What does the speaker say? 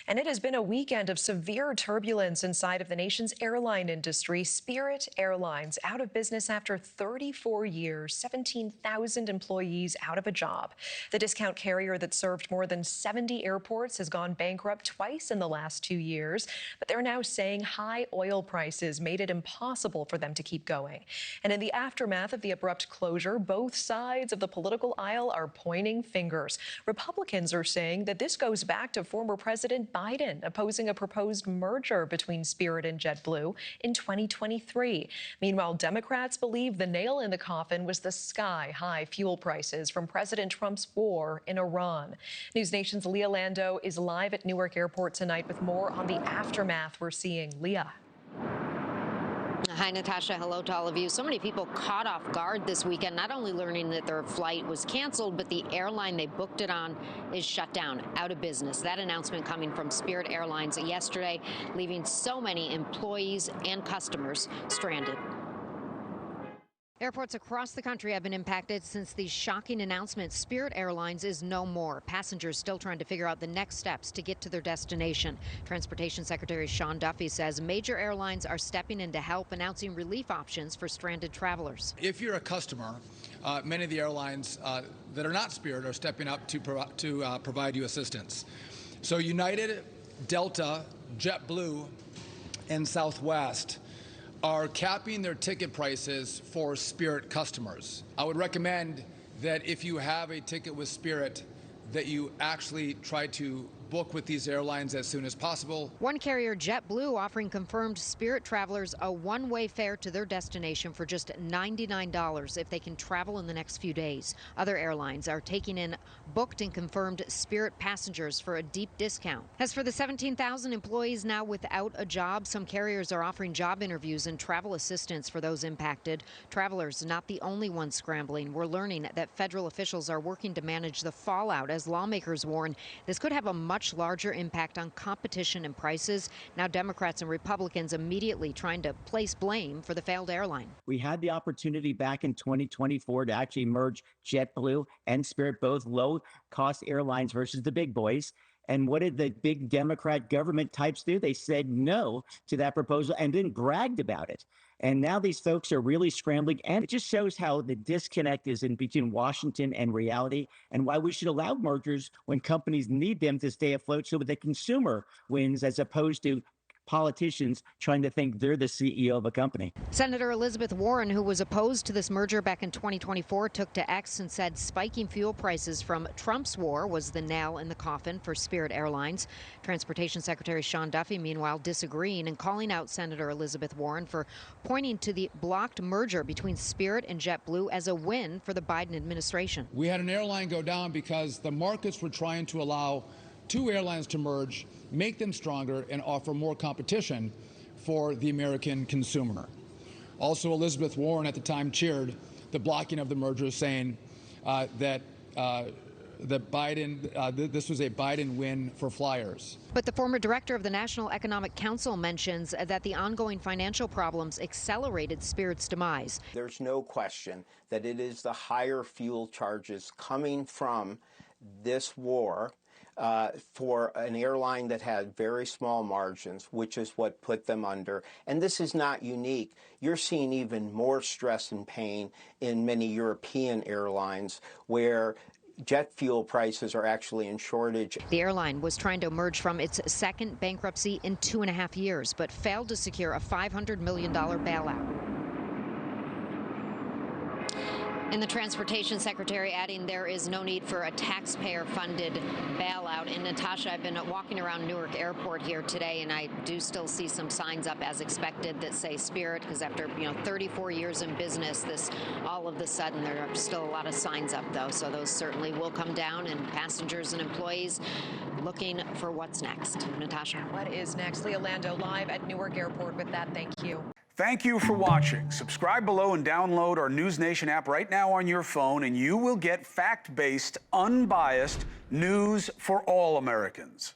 And it has been a weekend of severe turbulence inside of the nation's airline industry. Spirit Airlines out of business after 34 years, 17,000 employees out of a job. The discount carrier that served more than 70 airports has gone bankrupt twice in the last 2 years, but they're now saying high oil prices made it impossible for them to keep going. And in the aftermath of the abrupt closure, both sides of the political aisle are pointing fingers. Republicans are saying that this goes back to former President Biden opposing a proposed merger between Spirit and JetBlue in 2023. Meanwhile, Democrats believe the nail in the coffin was the sky-high fuel prices from President Trump's war in Iran. NewsNation's Lando is live at Newark Airport tonight with more on the aftermath we're seeing. Leah. Hi, Natasha. Hello to all of you. So many people caught off guard this weekend, not only learning that their flight was canceled, but the airline they booked it on is shut down, out of business. That announcement coming from Spirit Airlines yesterday, leaving so many employees and customers stranded. Airports across the country have been impacted since the shocking announcement. Spirit Airlines is no more. Passengers still trying to figure out the next steps to get to their destination. Transportation Secretary Sean Duffy says major airlines are stepping in to help, announcing relief options for stranded travelers. If you're a customer, many of the airlines that are not Spirit are stepping up to provide you assistance. So United, Delta, JetBlue, and Southwest are capping their ticket prices for Spirit customers. I would recommend that if you have a ticket with Spirit, that you actually try to book with these airlines as soon as possible. One carrier, JetBlue, offering confirmed Spirit travelers a one-way fare to their destination for just $99 if they can travel in the next few days. Other airlines are taking in booked and confirmed Spirit passengers for a deep discount. As for the 17,000 employees now without a job, some carriers are offering job interviews and travel assistance for those impacted. Travelers not the only ones scrambling. We're learning that federal officials are working to manage the fallout as lawmakers warn this could have a much larger impact on competition and prices. Now Democrats and Republicans immediately trying to place blame for the failed airline. We had the opportunity back in 2024 to actually merge JetBlue and Spirit, both low-cost airlines versus the big boys. And what did the big Democrat government types do? They said no to that proposal and then bragged about it. And now these folks are really scrambling. And it just shows how the disconnect is in between Washington and reality, and why we should allow mergers when companies need them to stay afloat so that the consumer wins, as opposed to politicians trying to think they're the CEO of a company. Senator Elizabeth Warren, who was opposed to this merger back in 2024, took to X and said spiking fuel prices from Trump's war was the nail in the coffin for Spirit Airlines. Transportation Secretary Sean Duffy, meanwhile, disagreeing and calling out Senator Elizabeth Warren for pointing to the blocked merger between Spirit and JetBlue as a win for the Biden administration. We had an airline go down because the markets were trying to allow two airlines to merge, make them stronger, and offer more competition for the American consumer. Also, Elizabeth Warren at the time cheered the blocking of the merger, saying that this was a Biden win for flyers. But the former director of the National Economic Council mentions that the ongoing financial problems accelerated Spirit's demise. There's no question that it is the higher fuel charges coming from this war for an airline that had very small margins, which is what put them under. And this is not unique. You're seeing even more stress and pain in many European airlines, where jet fuel prices are actually in shortage. The airline was trying to emerge from its second bankruptcy in 2.5 years, but failed to secure a $500 million bailout. And the Transportation Secretary adding there is no need for a taxpayer-funded bailout. And Natasha, I've been walking around Newark Airport here today, and I do still see some signs up as expected that say Spirit, because after 34 years in business, this all of a sudden there are still a lot of signs up though. So those certainly will come down, and passengers and employees looking for what's next. Natasha, what is next? Lando live at Newark Airport with that. Thank you. Thank you for watching. Subscribe below and download our NewsNation app right now on your phone, and you will get fact-based, unbiased news for all Americans.